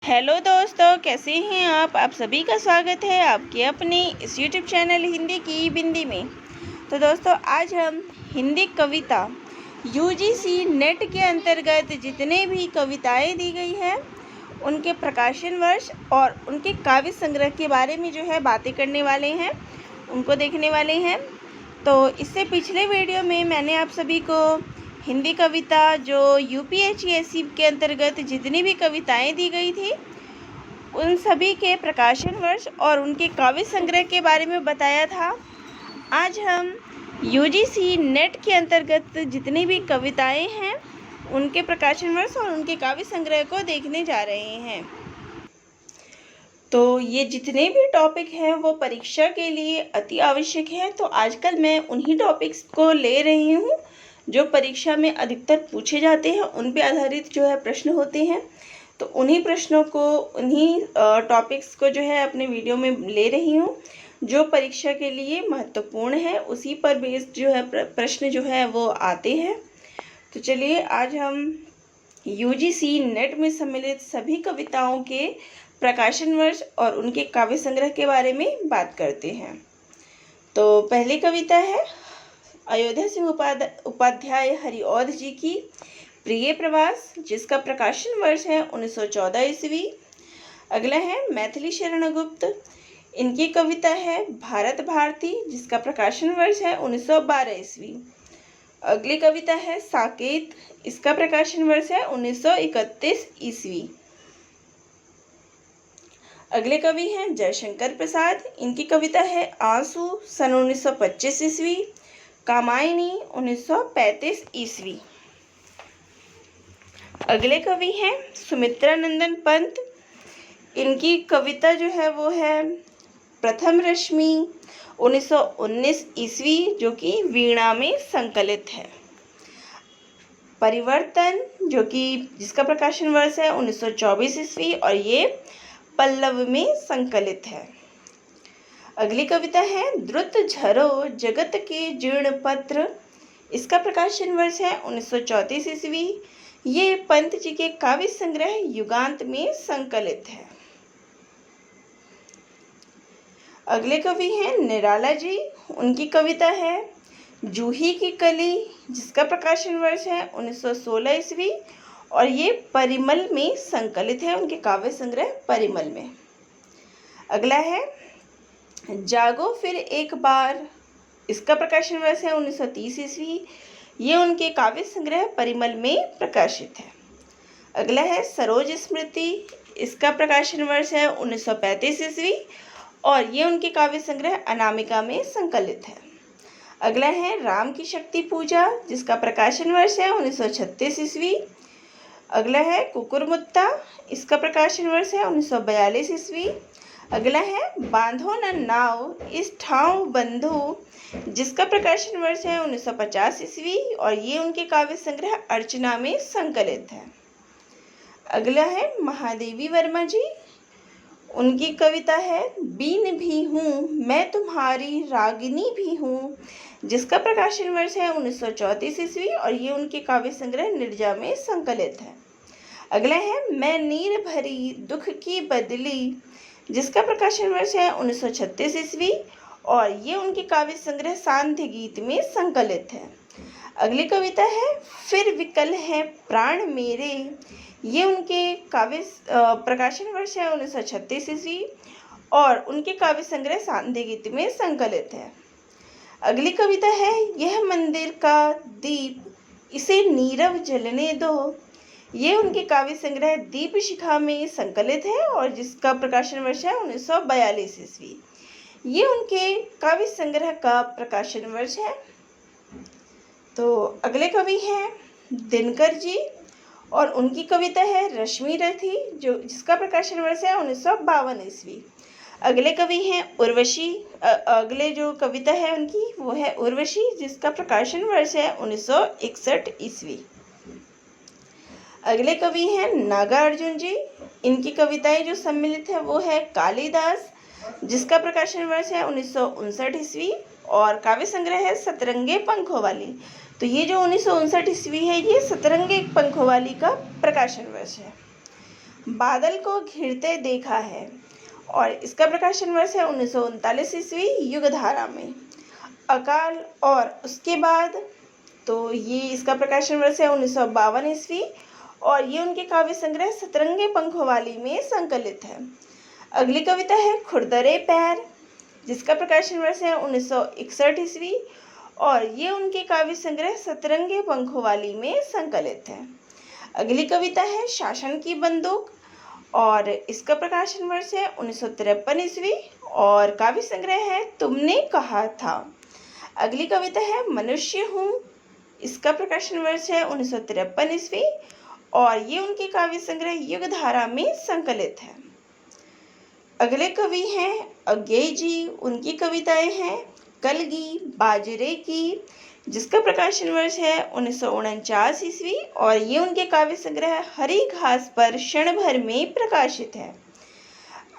Hello दोस्तों, कैसे हैं आप सभी का स्वागत है आपके अपने इस यूट्यूब चैनल हिंदी की बिंदी में। तो दोस्तों, आज हम हिंदी कविता यूजीसी नेट के अंतर्गत जितने भी कविताएं दी गई हैं उनके प्रकाशन वर्ष और उनके काव्य संग्रह के बारे में जो है बातें करने वाले हैं, उनको देखने वाले हैं। तो इससे पिछले वीडियो में मैंने आप सभी को हिंदी कविता जो यूपीएससी के अंतर्गत जितनी भी कविताएं दी गई थी उन सभी के प्रकाशन वर्ष और उनके काव्य संग्रह के बारे में बताया था। आज हम यूजीसी नेट के अंतर्गत जितनी भी कविताएं हैं उनके प्रकाशन वर्ष और उनके काव्य संग्रह को देखने जा रहे हैं। तो ये जितने भी टॉपिक हैं वो परीक्षा के लिए अति आवश्यक है। तो आजकल मैं उन्हीं टॉपिक्स को ले रही हूँ जो परीक्षा में अधिकतर पूछे जाते हैं, उन पे आधारित जो है प्रश्न होते हैं। तो उन्हीं प्रश्नों को, उन्हीं टॉपिक्स को जो है अपने वीडियो में ले रही हूँ जो परीक्षा के लिए महत्वपूर्ण है, उसी पर बेस्ड जो है प्रश्न जो है वो आते हैं। तो चलिए आज हम यूजीसी नेट में सम्मिलित सभी कविताओं के प्रकाशन वर्ष और उनके काव्य संग्रह के बारे में बात करते हैं। तो पहली कविता है अयोध्या सिंह उपाध्याय हरिऔध जी की प्रिय प्रवास, जिसका प्रकाशन वर्ष है 1914 ईस्वी। अगला है मैथिली शरण गुप्त, इनकी कविता है भारत भारती, जिसका प्रकाशन वर्ष है 1912 ईस्वी। अगली कविता है साकेत, इसका प्रकाशन वर्ष है 1931 ईस्वी। अगले कवि हैं जयशंकर प्रसाद, इनकी कविता है आंसू, सन 1925 ईस्वी। कामायनी 1935 ईस्वी। अगले कवि हैं सुमित्रा नंदन पंत, इनकी कविता जो है वो है प्रथम रश्मि 1919 ईस्वी, जो कि वीणा में संकलित है। परिवर्तन, जो कि जिसका प्रकाशन वर्ष है 1924 ईस्वी और ये पल्लव में संकलित है। अगली कविता है द्रुत झरो जगत के जीर्ण पत्र, इसका प्रकाशन वर्ष है 1934 ईस्वी। ये पंत जी के काव्य संग्रह युगांत में संकलित है। अगले कवि हैं निराला जी, उनकी कविता है जूही की कली, जिसका प्रकाशन वर्ष है 1916 ईस्वी और ये परिमल में संकलित है, उनके काव्य संग्रह परिमल में। अगला है जागो फिर एक बार, इसका प्रकाशन वर्ष है 1930 ईस्वी। ये उनके काव्य संग्रह परिमल में प्रकाशित है। अगला है सरोज स्मृति, इसका प्रकाशन वर्ष है 1935 ईस्वी और ये उनके काव्य संग्रह अनामिका में संकलित है। अगला है राम की शक्ति पूजा, जिसका प्रकाशन वर्ष है 1936 ईस्वी। अगला है कुकुरमुत्ता, इसका प्रकाशन वर्ष है 1942 ईस्वी। अगला है बांधो न नाव इस ठाव बंधु, जिसका प्रकाशन वर्ष है 1950 ईस्वी और ये उनके काव्य संग्रह अर्चना में संकलित है। अगला है महादेवी वर्मा जी, उनकी कविता है बीन भी हूँ मैं तुम्हारी रागिनी भी हूँ, जिसका प्रकाशन वर्ष है 1934 ईस्वी और ये उनके काव्य संग्रह निर्जा में संकलित है। अगला है मैं नीर भरी दुख की बदली, जिसका प्रकाशन वर्ष है 1936 ईस्वी और ये उनके काव्य संग्रह सांध्य गीत में संकलित है। अगली कविता है फिर विकल है प्राण मेरे, ये उनके काव्य प्रकाशन वर्ष है 1936 ईस्वी और उनके काव्य संग्रह सांध्य गीत में संकलित है। अगली कविता है यह मंदिर का दीप इसे नीरव जलने दो, ये उनके काव्य संग्रह दीप शिखा में संकलित है और जिसका प्रकाशन वर्ष है 1942 ईस्वी। ये उनके काव्य संग्रह का प्रकाशन वर्ष है। तो अगले कवि हैं दिनकर जी और उनकी कविता है रश्मि रथी, जो जिसका प्रकाशन वर्ष है 1952 ईस्वी। अगले कवि हैं उर्वशी, अगले जो कविता है उनकी वो है उर्वशी, जिसका प्रकाशन वर्ष है 1961 ईस्वी। अगले कवि हैं नागार्जुन जी, इनकी कविताएं जो सम्मिलित है वो है कालिदास, जिसका प्रकाशन वर्ष है 1959 ईस्वी और काव्य संग्रह है सतरंगे पंखों वाली। तो ये जो 1959 ईस्वी है ये सतरंगे पंखों वाली का प्रकाशन वर्ष है। बादल को घिरते देखा है। और इसका प्रकाशन वर्ष है 1939 ईस्वी युगधारा में। अकाल और उसके बाद, तो ये इसका प्रकाशन वर्ष है 1952 ईस्वी और ये उनके काव्य संग्रह सतरंगे पंखों वाली में संकलित है। अगली कविता है खुरदरे पैर, जिसका प्रकाशन वर्ष है 1961 ईस्वी और ये उनके काव्य संग्रह सतरंगे पंखों वाली में संकलित है। अगली कविता है शासन की बंदूक और इसका प्रकाशन वर्ष है 1953 ईस्वी और काव्य संग्रह है तुमने कहा था। अगली कविता है मनुष्य हूँ, इसका प्रकाशन वर्ष है 1953 ईस्वी और ये उनके काव्य संग्रह युगधारा में संकलित है। अगले कवि हैं अज्ञेय जी, उनकी कविताएं हैं कलगी बाजरे की, जिसका प्रकाशन वर्ष है 1949 ईस्वी और ये उनके काव्य संग्रह हरी घास पर क्षण भर में प्रकाशित है।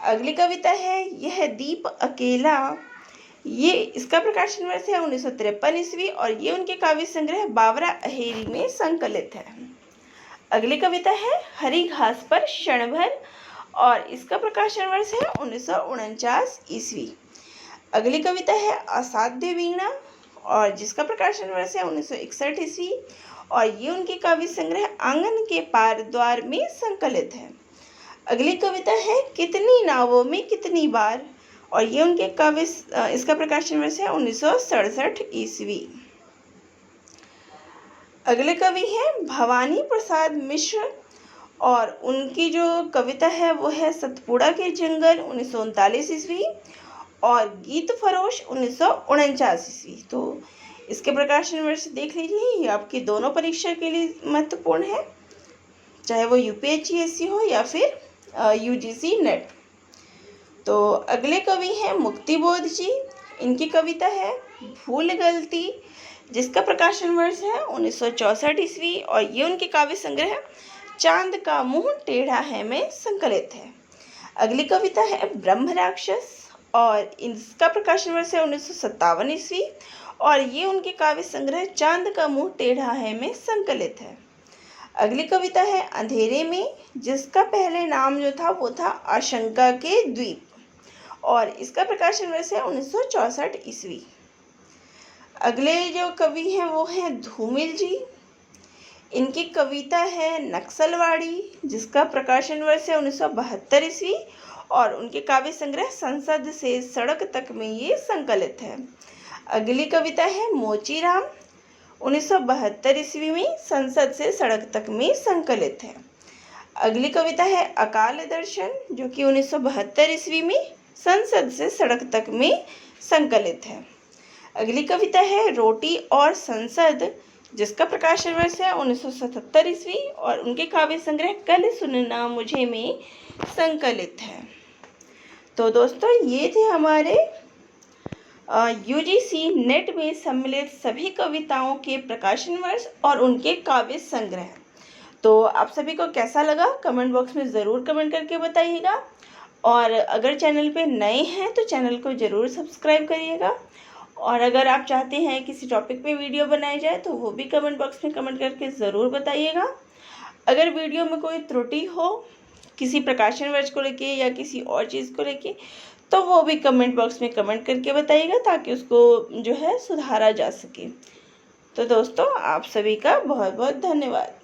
अगली कविता है यह दीप अकेला, ये इसका प्रकाशन वर्ष है 1953 ईस्वी और ये उनके काव्य संग्रह बावरा अहेरी में संकलित है। अगली कविता है हरी घास पर क्षण भर और इसका प्रकाशन वर्ष है 1949 ईस्वी। अगली कविता है असाध्य वीणा और जिसका प्रकाशन वर्ष है 1961 ईस्वी और ये उनके काव्य संग्रह आंगन के पार द्वार में संकलित है। अगली कविता है कितनी नावों में कितनी बार और ये उनके काव्य इसका प्रकाशन वर्ष है 1967 ईस्वी। अगले कवि हैं भवानी प्रसाद मिश्र और उनकी जो कविता है वो है सतपुड़ा के जंगल 1939 ईस्वी और गीत फरोश 1949 ईस्वी। तो इसके प्रकाशन वर्ष देख लीजिए, ये आपकी दोनों परीक्षा के लिए महत्वपूर्ण है, चाहे वो यूपीएससी हो या फिर यूजीसी नेट। तो अगले कवि हैं मुक्तिबोध जी, इनकी कविता है भूल गलती, जिसका प्रकाशन वर्ष है 1964 ईस्वी और ये उनके काव्य संग्रह चांद का मुंह टेढ़ा है में संकलित है। अगली कविता है ब्रह्म राक्षस और इसका प्रकाशन वर्ष है 1957 ईस्वी और ये उनके काव्य संग्रह चांद का मुंह टेढ़ा है में संकलित है। अगली कविता है अंधेरे में, जिसका पहले नाम जो था वो था आशंका के द्वीप और इसका प्रकाशन वर्ष है 1964 ईस्वी। अगले जो कवि हैं वो हैं धूमिल जी, इनकी कविता है नक्सलवाड़ी, जिसका प्रकाशन वर्ष है 1972 ईस्वी और उनके काव्य संग्रह संसद से सड़क तक में ये संकलित है। अगली कविता है मोचीराम, 1972 ईस्वी में संसद से सड़क तक में संकलित है। अगली कविता है अकाल दर्शन, जो कि 1972 ईस्वी में संसद से सड़क तक में संकलित है। अगली कविता है रोटी और संसद, जिसका प्रकाशन वर्ष है 1977 ईस्वी और उनके काव्य संग्रह कल सुनना मुझे में संकलित है। तो दोस्तों ये थे हमारे यूजीसी नेट में सम्मिलित सभी कविताओं के प्रकाशन वर्ष और उनके काव्य संग्रह। तो आप सभी को कैसा लगा कमेंट बॉक्स में ज़रूर कमेंट करके बताइएगा और अगर चैनल पे नए हैं तो चैनल को ज़रूर सब्सक्राइब करिएगा और अगर आप चाहते हैं किसी टॉपिक पे वीडियो बनाई जाए तो वो भी कमेंट बॉक्स में कमेंट करके ज़रूर बताइएगा। अगर वीडियो में कोई त्रुटि हो किसी प्रकाशन वर्ष को लेके या किसी और चीज़ को लेके तो वो भी कमेंट बॉक्स में कमेंट करके बताइएगा ताकि उसको जो है सुधारा जा सके। तो दोस्तों आप सभी का बहुत बहुत धन्यवाद।